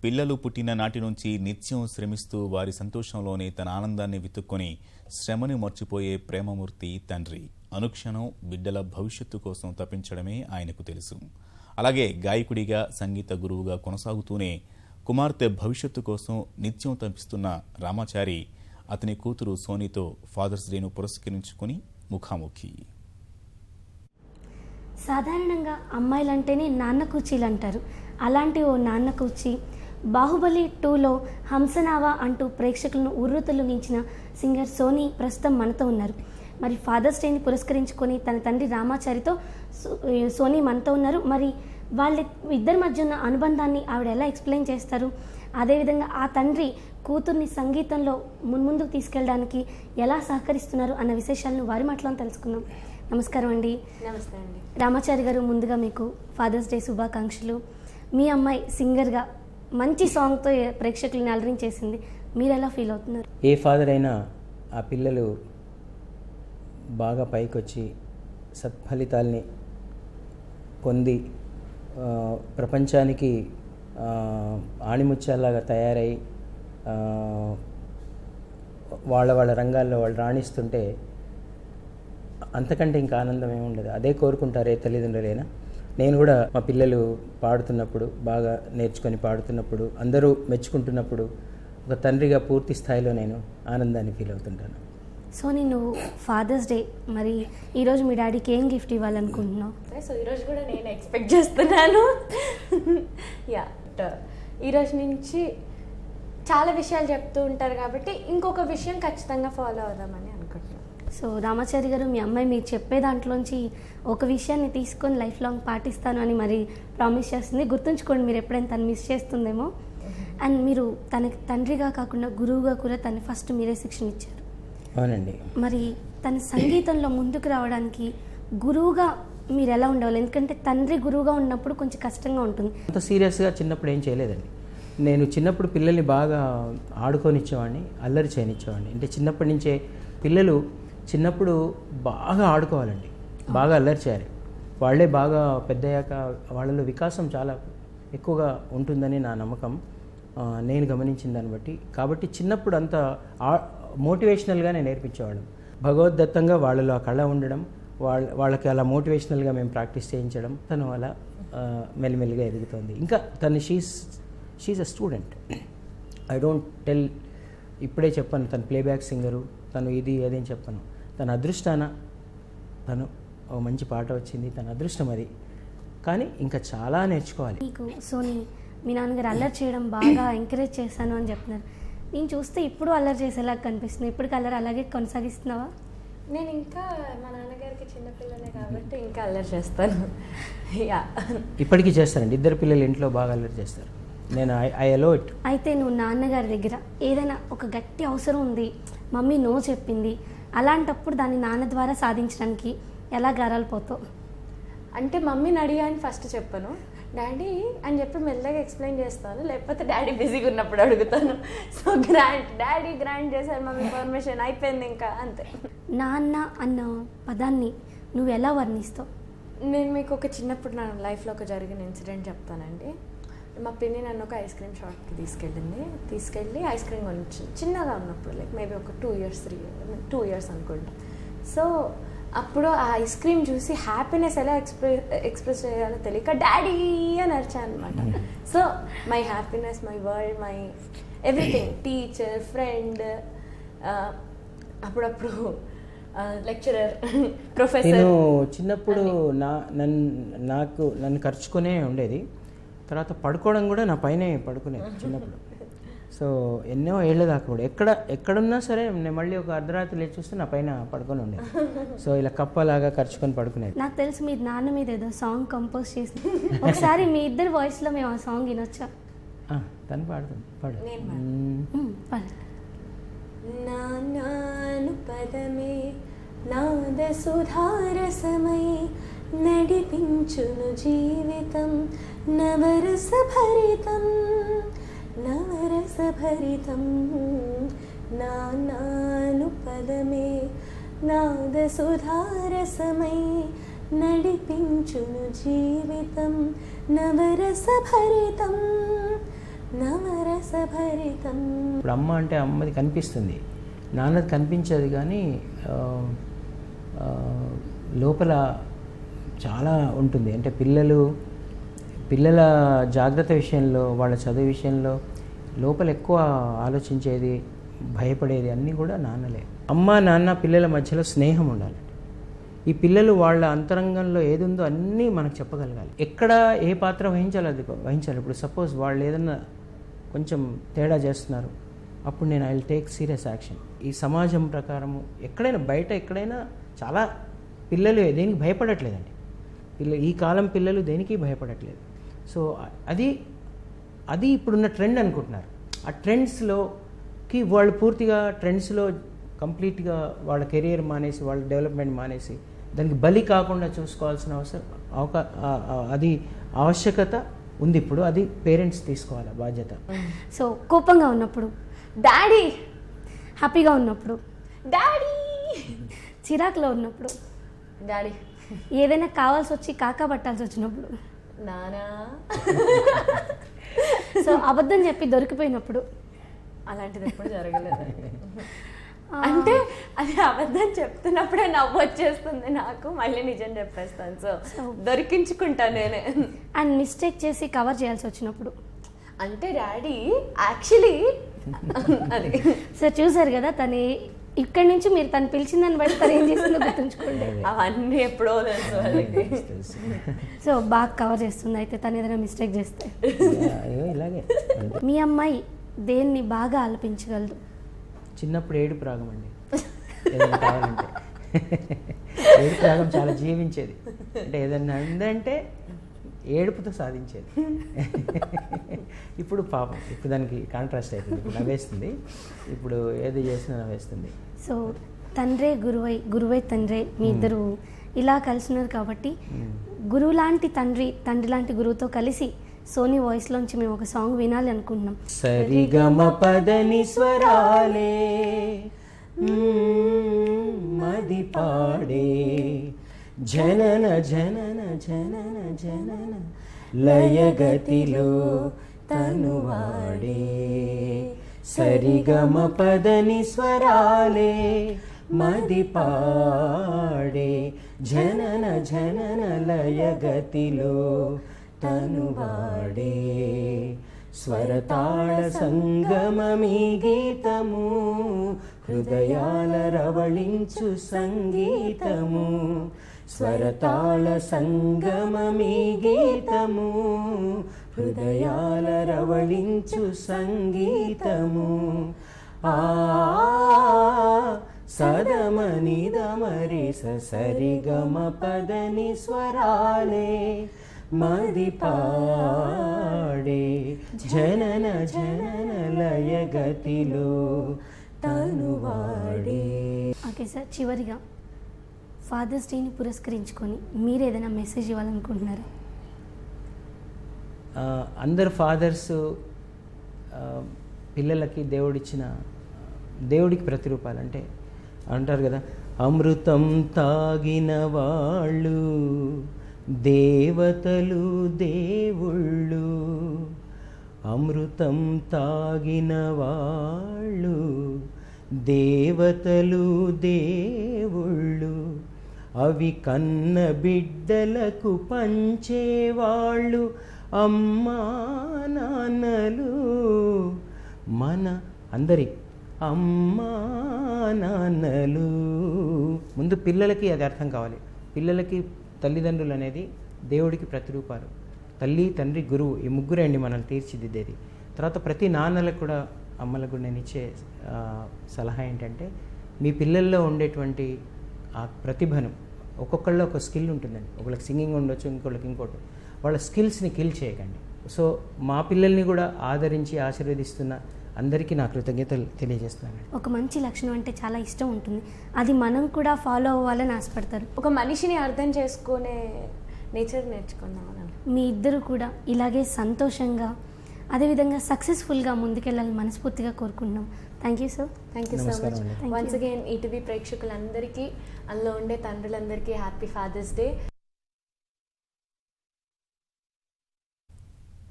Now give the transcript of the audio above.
పిల్లలు పుట్టిన నాటి నుంచి నిత్యం శ్రమిస్తూ వారి సంతోషంలోనే తన ఆనందాన్ని వెతుక్కొని శ్రమని మర్చిపోయే ప్రేమమూర్తి తండ్రి. అనుక్షణం బిడ్డల భవిష్యత్తు కోసం తప్పించడమే ఆయనకు తెలుసు. అలాగే గాయకుడిగా, సంగీత గురువుగా కొనసాగుతూనే కుమార్తె భవిష్యత్తు కోసం నిత్యం తప్పిస్తున్న రామాచారి అతని కూతురు సోనీతో ఫాదర్స్ డేను పురస్కరించుకుని ముఖాముఖి. సాధారణంగా అమ్మాయిలంటేనే నాన్న కూచీలు అంటారు. అలాంటి ఓ నాన్న కూచి బాహుబలి 2లో హంసనావా అంటూ ప్రేక్షకులను ఉర్రూతలూగించిన సింగర్ సోనీ ప్రస్తుతం మనతో ఉన్నారు. మరి ఫాదర్స్ డేని పురస్కరించుకొని తన తండ్రి రామాచారితో సోనీ మనతో ఉన్నారు. మరి వాళ్ళ ఇద్దరి మధ్య ఉన్న అనుబంధాన్ని ఆవిడ ఎలా ఎక్స్ప్లెయిన్ చేస్తారు, అదేవిధంగా ఆ తండ్రి కూతుర్ని సంగీతంలో మున్ముందుకు తీసుకెళ్ళడానికి ఎలా సహకరిస్తున్నారు అన్న విశేషాలను వారి మాటలో తెలుసుకుందాం. నమస్కారం అండి. నమస్తే అండి. రామాచారి గారు, ముందుగా మీకు ఫాదర్స్ డే శుభాకాంక్షలు. మీ అమ్మాయి సింగర్గా మంచి సాంగ్తో ప్రేక్షకులను అలరించేసింది. మీరు ఎలా ఫీల్ అవుతున్నారు? ఏ ఫాదర్ అయినా ఆ పిల్లలు బాగా పైకొచ్చి సత్ఫలితాల్ని పొంది ప్రపంచానికి ఆణిముత్యాల్లాగా తయారై వాళ్ళ రంగాల్లో వాళ్ళు రాణిస్తుంటే అంతకంటే ఇంకా ఆనందం ఏమి ఉండదు. అదే కోరుకుంటారే తల్లిదండ్రులైనా. నేను కూడా మా పిల్లలు పాడుతున్నప్పుడు, బాగా నేర్చుకొని పాడుతున్నప్పుడు, అందరూ మెచ్చుకుంటున్నప్పుడు ఒక తండ్రిగా పూర్తి స్థాయిలో నేను ఆనందాన్ని ఫీల్ అవుతుంటాను. సో నేను ఫాదర్స్ డే, మరి ఈరోజు మీ డాడీకి ఏం గిఫ్ట్ ఇవ్వాలనుకుంటున్నావు? సో ఈరోజు కూడా నేను ఎక్స్పెక్ట్ చేస్తున్నాను. యా, ఈరోజు నుంచి చాలా విషయాలు చెప్తూ ఉంటారు కాబట్టి ఇంకొక విషయం ఖచ్చితంగా ఫాలో అవుదామని అనుకుంటున్నాను. సో రామాచారి గారు, మీ అమ్మాయి మీరు చెప్పే దాంట్లోంచి ఒక విషయాన్ని తీసుకొని లైఫ్ లాంగ్ పాటిస్తాను అని మరి ప్రామిస్ చేస్తుంది. గుర్తుంచుకోండి, మీరు ఎప్పుడైనా తను మిస్ చేస్తుందేమో. అండ్ మీరు తనకి తండ్రిగా కాకుండా గురువుగా కూడా తను ఫస్ట్ మీరే శిక్షణ ఇచ్చారు. అవునండి. మరి తన సంగీతంలో ముందుకు రావడానికి గురువుగా మీరు ఎలా ఉండవాలి? ఎందుకంటే తండ్రి గురువుగా ఉన్నప్పుడు కొంచెం కష్టంగా ఉంటుంది. అంత సీరియస్గా చిన్నప్పుడు ఏం చేయలేదండి. నేను చిన్నప్పుడు పిల్లల్ని బాగా ఆడుకొనిచ్చేవాడిని, అల్లరి చేయనిచ్చేవాడిని. అంటే చిన్నప్పటి నుంచే పిల్లలు చిన్నప్పుడు బాగా ఆడుకోవాలండి, బాగా అల్లరి చేయాలి. వాళ్ళే బాగా పెద్దయ్యాక వాళ్ళలో వికాసం చాలా ఎక్కువగా ఉంటుందని నా నమ్మకం, నేను గమనించిన దాన్ని బట్టి. కాబట్టి చిన్నప్పుడు అంతా మోటివేషనల్గానే నేర్పించేవాళ్ళం. భగవద్దత్తంగా వాళ్ళలో ఆ కళ ఉండడం, వాళ్ళకి అలా మోటివేషనల్గా మేము ప్రాక్టీస్ చేయించడం, తను అలా మెల్లిమెల్లిగా ఎదుగుతుంది. ఇంకా తను she a student. I don't tell, ఇప్పుడే చెప్పాను తను ప్లేబ్యాక్ సింగరు, తను ఇది అదేం చెప్పాను. తన అదృష్టాన తను ఒక మంచి పాట వచ్చింది, తన అదృష్టం అది. కానీ ఇంకా చాలా నేర్చుకోవాలి. మీకు సోనీ మీ నాన్నగారు అల్లరి చేయడం బాగా ఎంకరేజ్ చేశాను అని చెప్తున్నారు. నేను చూస్తే ఇప్పుడు అల్లరి చేసేలాగా కనిపిస్తుంది. ఇప్పుడు అల్లరి అలాగే కొనసాగిస్తున్నావా? నేను ఇంకా మా నాన్నగారికి చిన్నపిల్లనే కాబట్టి ఇంకా అల్లరి చేస్తాను. యా, ఇప్పటికీ చేస్తారండి. ఇద్దరు పిల్లలు ఇంట్లో బాగా అల్లరి చేస్తారు. నేను ఐ అలో ఇట్. అయితే నువ్వు నాన్నగారి దగ్గర ఏదైనా ఒక గట్టి అవసరం ఉంది, మమ్మీ నో చెప్పింది, అలాంటప్పుడు దాన్ని నాన్న ద్వారా సాధించడానికి ఎలా గారాలు పోతావు? అంటే మమ్మీని అడిగా అని ఫస్ట్ చెప్పను, డాడీ అని చెప్పి మెల్లగా ఎక్స్ప్లెయిన్ చేస్తాను. లేకపోతే డాడీ బిజీగా ఉన్నప్పుడు అడుగుతాను. సో డాడీ గ్రాంట్ చేశారు, మమ్మీ పర్మిషన్, అయిపోయింది ఇంకా అంతే. నాన్న అన్న పదాన్ని నువ్వు ఎలా వర్ణిస్తావు? నేను మీకు ఒక చిన్నప్పుడు నా లైఫ్లో ఒక జరిగిన ఇన్సిడెంట్ చెప్తానండి. మా పిన్ని నన్ను ఒక ఐస్ క్రీమ్ షాప్కి తీసుకెళ్ళి ఐస్ క్రీమ్ కొనిచ్చింది. చిన్నగా ఉన్నప్పుడు, లైక్ మేబీ ఒక 2 ఇయర్స్ అనుకుంటా. సో అప్పుడు ఆ ఐస్ క్రీమ్ చూసి హ్యాపీనెస్ ఎలా ఎక్స్ప్రెస్ చేయాలో తెలియక డాడీ అని అరిచాను అనమాట. So my happiness, my world, my everything, teacher, friend, అప్పుడప్పుడు లెక్చరర్, ప్రొఫెసర్. నేను చిన్నప్పుడు నన్ను ఖర్చుకునే ఉండేది. తర్వాత పడుకోవడం కూడా నా పైనే పడుకునేది చిన్నప్పుడు. సో ఎన్నో ఏళ్ళ దాకా కూడా ఎక్కడున్నా సరే నేను మళ్ళీ ఒక అర్ధరాత్రి లేచి చూస్తే నా పైన పడుకొని ఉండేది. సో ఇలా కప్పలాగా ఖర్చుకొని పడుకునేది. నాకు తెలుసు మీరు నాన్న మీద ఏదో సాంగ్ కంపోజ్ చేసి, ఒకసారి మీ ఇద్దరు వాయిస్లో మేము ఆ సాంగ్ వినొచ్చా? తను పాడుతుంది, పాడు. నాను పదమే నాద సుధారసమై నడిపించును జీవితం నవరసభరితం నాను పదమే నాద సుధారసమై నడిపించును జీవితం నవరసభరితం రసభరితం. ఇప్పుడు అమ్మ అంటే అమ్మది కనిపిస్తుంది, నాన్నది కనిపించదు, కానీ లోపల చాలా ఉంటుంది. అంటే పిల్లల జాగ్రత్త విషయంలో, వాళ్ళ చదువు విషయంలో లోపల ఎక్కువ ఆలోచించేది, భయపడేది అన్నీ కూడా నాన్నలే. అమ్మ నాన్న పిల్లల మధ్యలో స్నేహం ఉండాలి. ఈ పిల్లలు వాళ్ళ అంతరంగంలో ఏది ఉందో అన్నీ మనకు చెప్పగలగాలి. ఎక్కడ ఏ పాత్ర వహించాలి అది వహించాలి. ఇప్పుడు సపోజ్ వాళ్ళు ఏదన్నా కొంచెం తేడా చేస్తున్నారు, అప్పుడు నేను I will take serious action. ఈ సమాజం ప్రకారము ఎక్కడైనా బయట ఎక్కడైనా చాలా పిల్లలు దేనికి భయపడట్లేదండి. ఈ కాలం పిల్లలు దేనికి భయపడట్లేదు. సో అది ఇప్పుడున్న ట్రెండ్ అనుకుంటున్నారు. ఆ ట్రెండ్స్లోకి వాళ్ళు పూర్తిగా ట్రెండ్స్లో కంప్లీట్గా వాళ్ళ కెరియర్ మానేసి, వాళ్ళ డెవలప్మెంట్ మానేసి, దానికి బలి కాకుండా చూసుకోవాల్సిన అది ఆవశ్యకత ఉంది. ఇప్పుడు అది పేరెంట్స్ తీసుకోవాలి బాధ్యత. సో కోపంగా ఉన్నప్పుడు డాడీ, హ్యాపీగా ఉన్నప్పుడు డాడీ, చిరాకులో ఉన్నప్పుడు డాడీ, ఏదైనా కావాల్సి వచ్చి కాకా పట్టాల్సి వచ్చినప్పుడు నానా. సో అబద్ధం చెప్పి దొరికిపోయినప్పుడు అలాంటిది ఎప్పుడు జరగలేదు. అంటే అది అబద్ధం చెప్తున్నప్పుడే నవ్వు వచ్చేస్తుంది నాకు, మళ్ళీ నిజం చెప్పేస్తాను. సో దొరికించుకుంటాను నేనే. అండ్ మిస్టేక్ చేసి కవర్ చేయాల్సి వచ్చినప్పుడు అంటే డాడీ యాక్చువల్లీ అది. సో చూసారు కదా, తను ఇక్కడి నుంచి మీరు తను పిలిచిందని బట్టి తను ఏం చేసిందో గుర్తుంచుకోండి. అవన్నీ ఎప్పుడో తెలుసు వాళ్ళకి. సో బాగా కవర్ చేస్తుంది అయితే తను ఏదైనా మిస్టేక్ చేస్తే. ఇలాగే మీ అమ్మాయి దేన్ని బాగా ఆలపించగలదు? చిన్నప్పుడు ఏడుపు రాగం అండి. ఏదైనా కావాలంటే ఏడుపు రాగం చాలా జీవించేది. అంటే ఏదన్నా ఉందంటే ఏడుపుతో సాధించేది. ఇప్పుడు పాపం, ఇప్పుడు దానికి కాంట్రాస్ట్ అయిపోయింది. ఇప్పుడు నవ్వేస్తుంది, ఇప్పుడు ఏది చేసినా నవ్వేస్తుంది. సో తండ్రే గురువై తండ్రే మీ ఇద్దరు ఇలా కలిసినారు కాబట్టి, గురువు లాంటి తండ్రి, తండ్రి లాంటి గురువుతో కలిసి సోనీ వాయిస్లోంచి మేము ఒక సాంగ్ వినాలి అనుకుంటున్నాం. సరిగమ పదని స్వరాలే మది పాడే, జనన జనన జనన జనన లయగతిలో తనువాడే. సరిగమ పదని స్వరాలే మది పాడే, జనన జనన లయగతిలో తనువాడే. స్వరతాళ సంగమమీ గీతము, హృదయాల రవళించు సంగీతము. స్వరతాళ సంగమమీ గీతము, హృదయాల రవళించు సంగీతము. ఆ సదమనిదమరి సరిగమ పదని స్వరాలే మది పాడే, జనన జనన లయగతిలో తనువాడే. ఓకే సార్, చివరిగా ఫాదర్స్ డేని పురస్కరించుకొని మీరు ఏదైనా మెసేజ్ ఇవ్వాలనుకుంటున్నారా? అందరు ఫాదర్స్ పిల్లలకి దేవుడికి ప్రతిరూపాలు. అంటే అంటారు కదా, అమృతం తాగిన వాళ్ళు దేవతలు దేవుళ్ళు, అమృతం తాగిన వాళ్ళు దేవతలు దేవుళ్ళు, అవి కన్న బిడ్డలకు పంచేవాళ్ళు అమ్మా నాన్నలు. మన అందరి అమ్మా నాన్నలు. ముందు పిల్లలకి అది అర్థం కావాలి. పిల్లలకి తల్లిదండ్రులు అనేది దేవుడికి ప్రతిరూపాలు. తల్లి, తండ్రి, గురువు, ఈ ముగ్గురే అండి మనల్ని తీర్చిదిద్దేది. తర్వాత ప్రతి నాన్నలకు కూడా, అమ్మలకు నేను ఇచ్చే సలహా ఏంటంటే, మీ పిల్లల్లో ఉండేటువంటి ఆ ప్రతిభను, ఒక్కొక్కళ్ళలో ఒక స్కిల్ ఉంటుందండి. ఒకళ్ళకి సింగింగ్ ఉండొచ్చు, ఇంకొకళ్ళకి ఇంకోటి. వాళ్ళ స్కిల్స్ని కిల్ చేయకండి. సో మా పిల్లల్ని కూడా ఆదరించి ఆశీర్వదిస్తున్న అందరికీ నా కృతజ్ఞతలు తెలియజేస్తున్నాను. ఒక మంచి లక్షణం అంటే చాలా ఇష్టం ఉంటుంది, అది మనం కూడా ఫాలో అవ్వాలని ఆశపడతారు. ఒక మనిషిని అర్థం చేసుకునే నేచర్ నేర్చుకున్నాం. మీ ఇద్దరు కూడా ఇలాగే సంతోషంగా, అదేవిధంగా సక్సెస్ఫుల్గా ముందుకెళ్ళాలని మనస్ఫూర్తిగా కోరుకుంటున్నాం. Thank you sir. Thank you so much. Once again ETV ప్రేక్షకులందరికీ, అందులో ఉండే తండ్రులందరికీ హ్యాపీ ఫాదర్స్ డే.